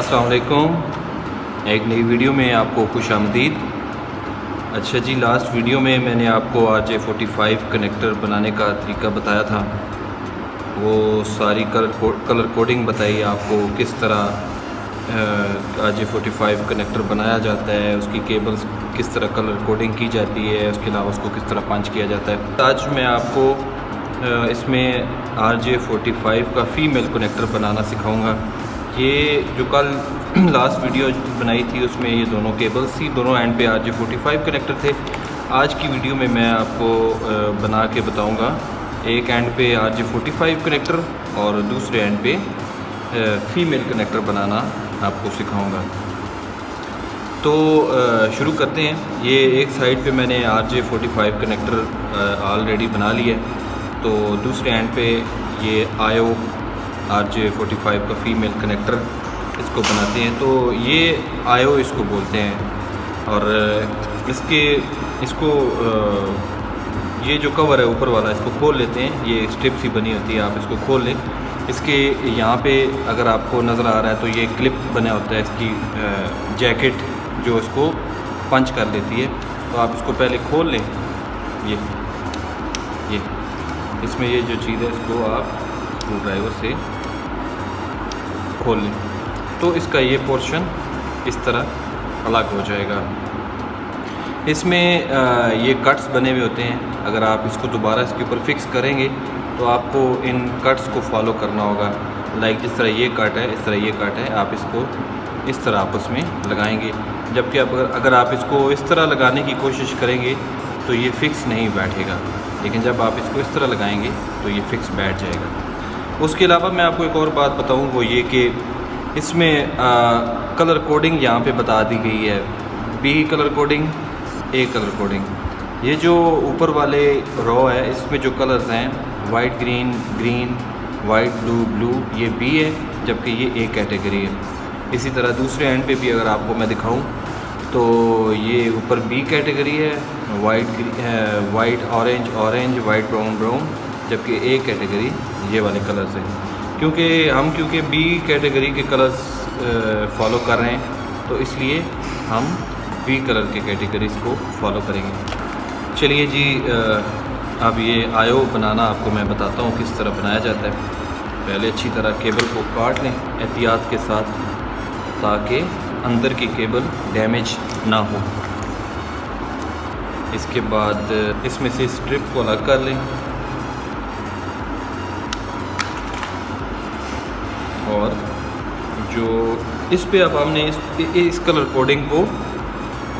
अस्सलाम वालेकुम। एक नई वीडियो में आपको खुश आमदीद। अच्छा जी, लास्ट वीडियो में मैंने आपको RJ45 कनेक्टर बनाने का तरीका बताया था। वो सारी कलर कोडिंग बताई आपको किस तरह RJ45 कनेक्टर बनाया जाता है, उसकी केबल्स किस तरह कलर कोडिंग की जाती है, उसके अलावा उसको किस तरह पंच किया जाता है। आज मैं आपको इसमें RJ45 का फ़ीमेल कनेक्टर बनाना सिखाऊंगा। ये जो कल लास्ट वीडियो बनाई थी उसमें ये दोनों केबल्स थी, दोनों एंड पे RJ45 कनेक्टर थे। आज की वीडियो में मैं आपको बना के बताऊंगा, एक एंड पे RJ45 कनेक्टर और दूसरे एंड पे फ़ीमेल कनेक्टर बनाना आपको सिखाऊंगा। तो शुरू करते हैं। ये एक साइड पे मैंने RJ45 कनेक्टर ऑलरेडी बना लिया है, तो दूसरे एंड पे ये आयो RJ45 का फ़ीमेल कनेक्टर इसको बनाते हैं। तो ये आयो इसको बोलते हैं। और इसको ये जो कवर है ऊपर वाला, इसको खोल लेते हैं। ये स्ट्रिप सी बनी होती है, आप इसको खोल लें। इसके यहाँ पे अगर आपको नज़र आ रहा है तो ये क्लिप बना होता है, इसकी जैकेट जो इसको पंच कर लेती है। तो आप इसको पहले खोल लें। ये इसमें ये जो चीज़ है इसको आप स्क्रू ड्राइवर से खोल लें, तो इसका ये पोर्शन इस तरह अलग हो जाएगा। इसमें ये कट्स बने हुए होते हैं। अगर आप इसको दोबारा इसके ऊपर फिक्स करेंगे तो आपको इन कट्स को फॉलो करना होगा। लाइक जिस तरह ये कट है, इस तरह ये कट है, आप इसको इस तरह आपस में लगाएंगे। जबकि अगर आप इसको इस तरह लगाने की कोशिश करेंगे तो ये फ़िक्स नहीं बैठेगा, लेकिन जब आप इसको इस तरह लगाएंगे तो ये फ़िक्स बैठ जाएगा। उसके अलावा मैं आपको एक और बात बताऊं, वो ये कि इसमें कलर कोडिंग यहाँ पे बता दी गई है। B colour coding, A colour coding. ये जो ऊपर वाले रो है इसमें जो कलर्स हैं white green, green white blue, blue, ये B है, जबकि ये A कैटेगरी है। इसी तरह दूसरे एंड पे भी अगर आपको मैं दिखाऊं तो ये ऊपर B कैटेगरी है, white orange, orange white brown, brown, जबकि A कैटेगरी ये वाले कलर्स हैं। क्योंकि B कैटेगरी के कलर्स फॉलो कर रहे हैं, तो इसलिए हम B कलर के कैटेगरीज़ को फॉलो करेंगे। चलिए जी, अब ये आयो बनाना आपको मैं बताता हूँ किस तरह बनाया जाता है। पहले अच्छी तरह केबल को काट लें एहतियात के साथ, ताकि अंदर की केबल डैमेज ना हो। इसके बाद इसमें से स्ट्रिप को अलग कर लें और जो इस पे अब हमने इस कलर कोडिंग को,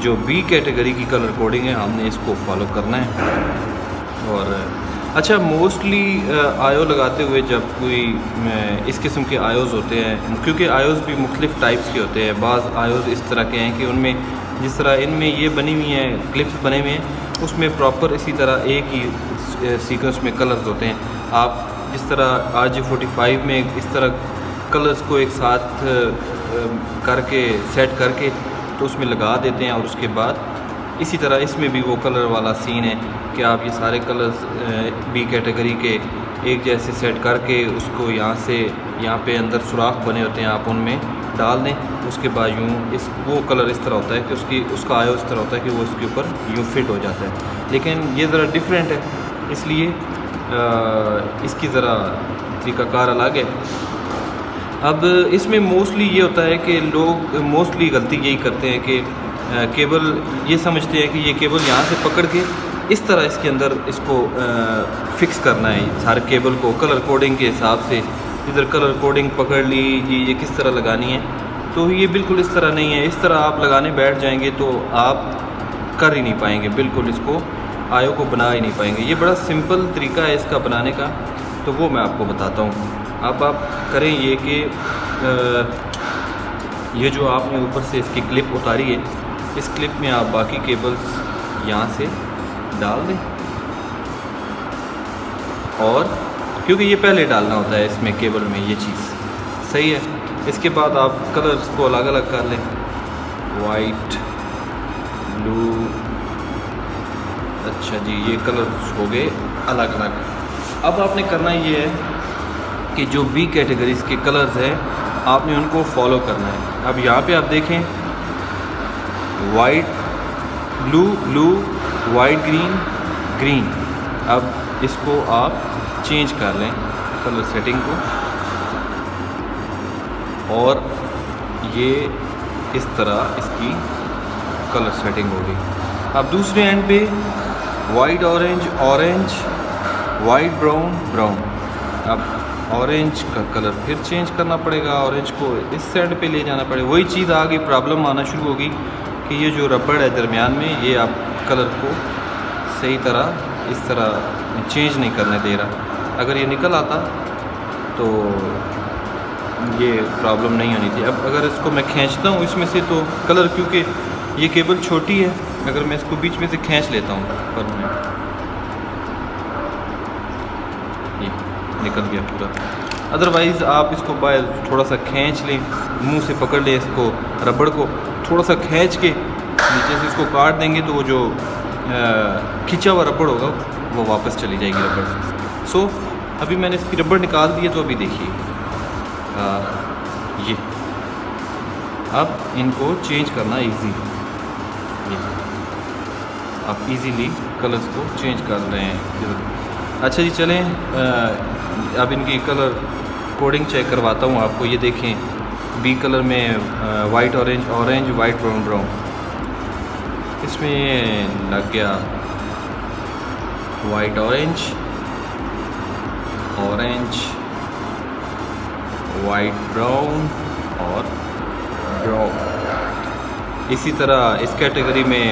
जो B कैटेगरी की कलर कोडिंग है, हमने इसको फॉलो करना है। और अच्छा, मोस्टली आयो लगाते हुए जब कोई इस किस्म के आयोज़ होते हैं, क्योंकि आयोज़ भी मुख्तलिफ़ टाइप्स के होते हैं। बाज़ आयोज़ इस तरह के हैं कि उनमें जिस तरह इनमें ये बनी हुई हैं, क्लिप्स बने हुए हैं, उसमें प्रॉपर इसी तरह एक ही सीक्वेंस में कलर्स होते हैं। आप जिस तरह RJ45 में इस तरह कलर्स को एक साथ करके सेट करके तो उसमें लगा देते हैं, और उसके बाद इसी तरह इसमें भी वो कलर वाला सीन है कि आप ये सारे कलर्स B कैटेगरी के एक जैसे सेट करके उसको यहाँ पे अंदर सुराख बने होते हैं, आप उनमें डाल दें। उसके बाद वो कलर इस तरह होता है कि उसका आयो इस तरह होता है कि वो इसके ऊपर यूँ फिट हो जाता है। लेकिन ये ज़रा डिफरेंट है, इसलिए इसकी ज़रा तरीक़ाकार अलग है। अब इसमें मोस्टली ये होता है कि लोग मोस्टली गलती यही करते हैं कि केबल ये समझते हैं कि ये केबल यहाँ से पकड़ के इस तरह इसके अंदर इसको फिक्स करना है सारे केबल को कलर कोडिंग के हिसाब से। इधर कलर कोडिंग पकड़ ली, ये किस तरह लगानी है, तो ये बिल्कुल इस तरह नहीं है। इस तरह आप लगाने बैठ जाएंगे तो आप कर ही नहीं पाएंगे, बिल्कुल इसको आयो को बना ही नहीं पाएंगे। ये बड़ा सिंपल तरीका है इसका बनाने का, तो वो मैं आपको बताता हूँ। अब आप करें ये कि ये जो आपने ऊपर से इसकी क्लिप उतारी है, इस क्लिप में आप बाकी केबल्स यहाँ से डाल दें। और क्योंकि ये पहले डालना होता है इसमें केबल में, ये चीज़ सही है। इसके बाद आप कलर्स को अलग अलग कर लें, वाइट, ब्लू। अच्छा जी, ये कलर्स हो गए अलग अलग। अब आपने करना ये है कि जो B कैटेगरीज़ के कलर्स हैं आपने उनको फॉलो करना है। अब यहाँ पे आप देखें white blue blue, white green green. अब इसको आप चेंज कर लें कलर सेटिंग को, और ये इस तरह इसकी कलर सेटिंग होगी। अब दूसरे एंड पे white orange orange, white brown brown. अब ऑरेंज का कलर फिर चेंज करना पड़ेगा, ऑरेंज को इस साइड पे ले जाना पड़ेगा। वही चीज़ आगे प्रॉब्लम आना शुरू होगी कि ये जो रबड़ है दरमियान में, ये आप कलर को सही तरह इस तरह चेंज नहीं करने दे रहा। अगर ये निकल आता तो ये प्रॉब्लम नहीं होनी थी। अब अगर इसको मैं खींचता हूँ इसमें से, तो कलर, क्योंकि ये केबल छोटी है, अगर मैं इसको बीच में से खींच लेता हूँ पर मैं ये निकल गया पूरा। अदरवाइज़ आप इसको बाहर थोड़ा सा खींच लें, मुंह से पकड़ लें इसको, रबड़ को थोड़ा सा खींच के नीचे से इसको काट देंगे तो वो जो खिंचा हुआ रबड़ होगा वो वापस चली जाएगी रबड़। सो अभी मैंने इसकी रबड़ निकाल दी है, तो अभी देखिए ये अब इनको चेंज करना इजी, ये आप इजीली कलर्स को चेंज कर रहे हैं। अच्छा जी, चलें अब इनकी कलर कोडिंग चेक करवाता हूँ आपको। ये देखें बी कलर में white orange orange, white brown brown, इसमें लग गया white orange orange, white brown और ब्राउन। इसी तरह इस कैटेगरी में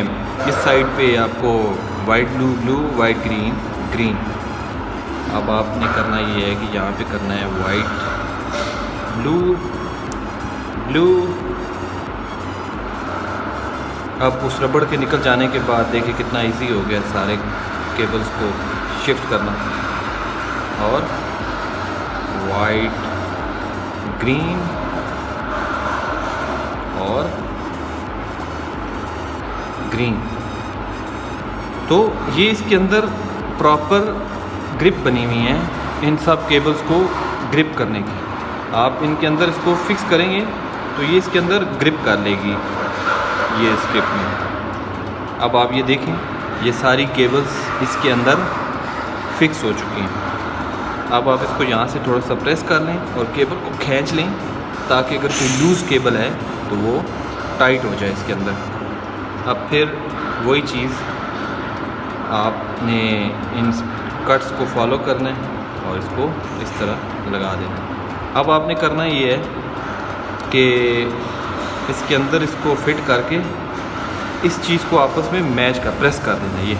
इस साइड पे आपको white blue blue, white green green. अब आपने करना ये है कि यहाँ पे करना है वाइट ब्लू ब्लू। अब उस रबड़ के निकल जाने के बाद देखिए कितना इजी हो गया सारे केबल्स को शिफ्ट करना। और वाइट ग्रीन और ग्रीन। तो ये इसके अंदर प्रॉपर ग्रिप बनी हुई है इन सब केबल्स को ग्रिप करने की। आप इनके अंदर इसको फिक्स करेंगे तो ये इसके अंदर ग्रिप कर लेगी ये स्ट्रिप में। अब आप ये देखें ये सारी केबल्स इसके अंदर फिक्स हो चुकी हैं। अब आप इसको यहाँ से थोड़ा सा प्रेस कर लें और केबल को खींच लें ताकि अगर कोई लूज़ केबल है तो वो टाइट हो जाए इसके अंदर। अब फिर वही चीज़ आपने इन कट्स को फॉलो करना है और इसको इस तरह लगा देना। अब आपने करना ये है कि इसके अंदर इसको फिट करके इस चीज़ को आपस में मैच कर प्रेस कर देना। ये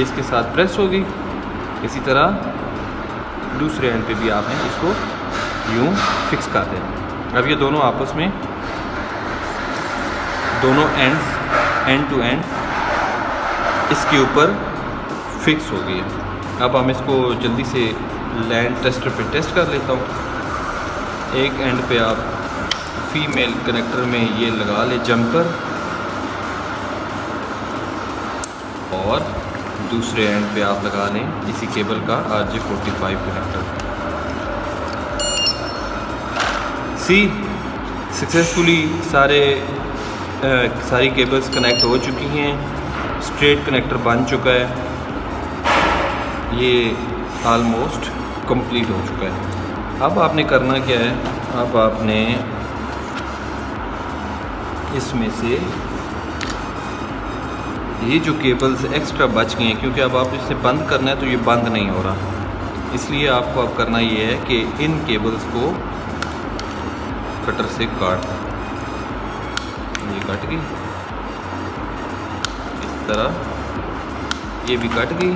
इसके साथ प्रेस होगी। इसी तरह दूसरे एंड पे भी आपने इसको यूँ फिक्स कर देना। अब ये दोनों आपस में दोनों एंड्स एंड टू एंड इसके ऊपर फिक्स हो गई है। अब हम इसको जल्दी से लैंड टेस्टर पे टेस्ट कर लेता हूँ। एक एंड पे आप फीमेल कनेक्टर में ये लगा ले जंपर, और दूसरे एंड पे आप लगा लें इसी केबल का RJ45 कनेक्टर। सक्सेसफुली सारी केबल्स कनेक्ट हो चुकी हैं। स्ट्रेट कनेक्टर बन चुका है। ये ऑलमोस्ट कंप्लीट हो चुका है। अब आपने करना क्या है, अब आपने इसमें से ये जो केबल्स एक्स्ट्रा बच गए हैं, क्योंकि अब आप इसे बंद करना है तो ये बंद नहीं हो रहा, इसलिए आपको अब करना ये है कि इन केबल्स को कटर से काट, ये कट गई इस तरह, ये भी कट गई,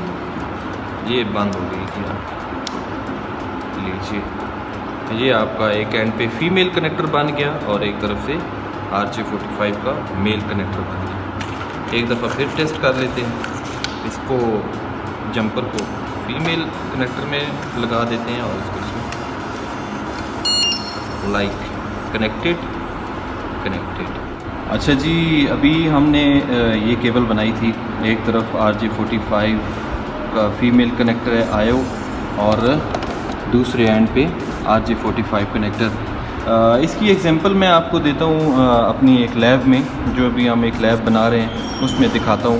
ये बंद हो गई। लीजिए ये आपका एक एंड पे फीमेल कनेक्टर बन गया और एक तरफ से RJ45 का मेल कनेक्टर बन गया। एक दफ़ा फिर टेस्ट कर लेते हैं। इसको जंपर को फीमेल कनेक्टर में लगा देते हैं और इसको लाइक कनेक्टेड। अच्छा जी, अभी हमने ये केबल बनाई थी। एक तरफ RJ45 का फीमेल कनेक्टर है आयो और दूसरे एंड पे RJ45 कनेक्टर इसकी एग्जांपल मैं आपको देता हूँ अपनी एक लैब में, जो अभी हम एक लैब बना रहे हैं उसमें दिखाता हूँ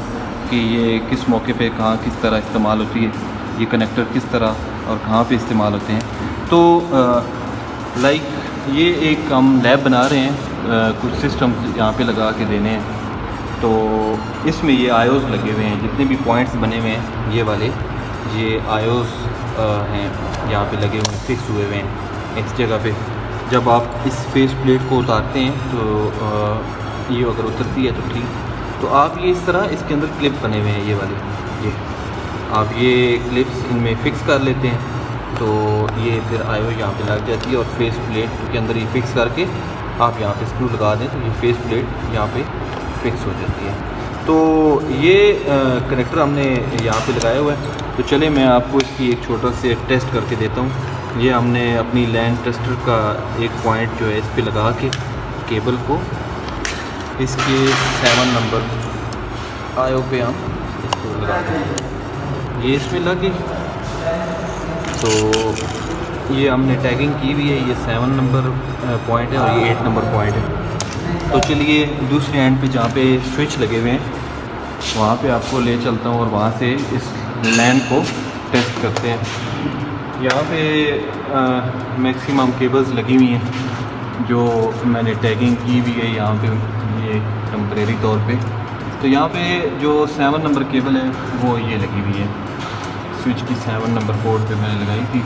कि ये किस मौके पे कहाँ किस तरह इस्तेमाल होती है, ये कनेक्टर किस तरह और कहाँ पे इस्तेमाल होते हैं। तो लाइक ये एक हम लैब बना रहे हैं, कुछ सिस्टम यहाँ पे लगा के देने हैं। तो इसमें ये आयोस लगे हुए हैं, जितने भी पॉइंट्स बने हुए हैं ये वाले, ये आयोस हैं यहाँ पे लगे हुए हैं, फिक्स हुए हुए हैं इस जगह पे। जब आप इस फेस प्लेट को उतारते हैं तो ये अगर उतरती है तो ठीक, तो आप ये इस तरह इसके अंदर क्लिप बने हुए हैं ये वाले, ये आप ये क्लिप्स इनमें फ़िक्स कर लेते हैं तो ये फिर आयो यहाँ पे लग जाती है और फेस प्लेट के अंदर ये फिक्स करके आप यहाँ पे स्क्रू लगा दें तो ये फेस प्लेट यहाँ पे फिक्स हो जाती है। तो ये कनेक्टर हमने यहाँ पे लगाया हुआ है। तो चले मैं आपको इसकी एक छोटा से टेस्ट करके देता हूँ। ये हमने अपनी लैंड टेस्टर का एक पॉइंट जो है इस पे लगा के केबल को इसके 7 नंबर आयो पे हम इसको लगा दें, ये इसमें लगे। तो ये हमने टैगिंग की हुई है, ये 7 नंबर पॉइंट है और ये 8 नंबर पॉइंट है। तो चलिए दूसरे एंड पे जहाँ पे स्विच लगे हुए हैं वहाँ पे आपको ले चलता हूँ और वहाँ से इस लैन को टेस्ट करते हैं। यहाँ पे मैक्सिमम केबल्स लगी हुई हैं जो मैंने टैगिंग की हुई है यहाँ पे, ये टेम्परेरी तौर पे। तो यहाँ पे जो 7 नंबर केबल है वो ये लगी हुई है, स्विच की 7 नंबर पोर्ट पे मैंने लगाई थी,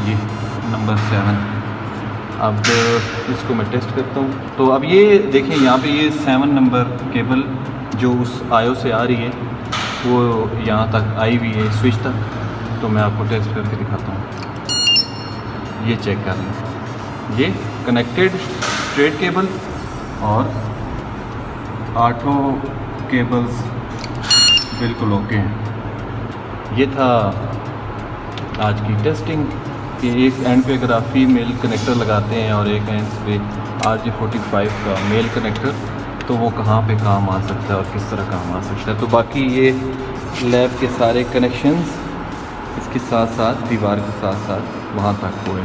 ये नंबर 7। अब इसको मैं टेस्ट करता हूँ। तो अब ये देखें यहाँ पे ये 7 नंबर केबल जो उस आयो से आ रही है वो यहाँ तक आई हुई है स्विच तक। तो मैं आपको टेस्ट करके दिखाता हूँ, ये चेक कर लें, ये कनेक्टेड स्ट्रेट केबल और 8 केबल्स बिल्कुल ओके हैं। ये था आज की टेस्टिंग कि एक एंड पे अगर आप फीमेल कनेक्टर लगाते हैं और एक एंड पे RJ45 का मेल कनेक्टर, तो वो कहाँ पे काम आ सकता है और किस तरह काम आ सकता है। तो बाकी ये लैब के सारे कनेक्शंस इसके साथ साथ दीवार के साथ साथ वहाँ तक हुए।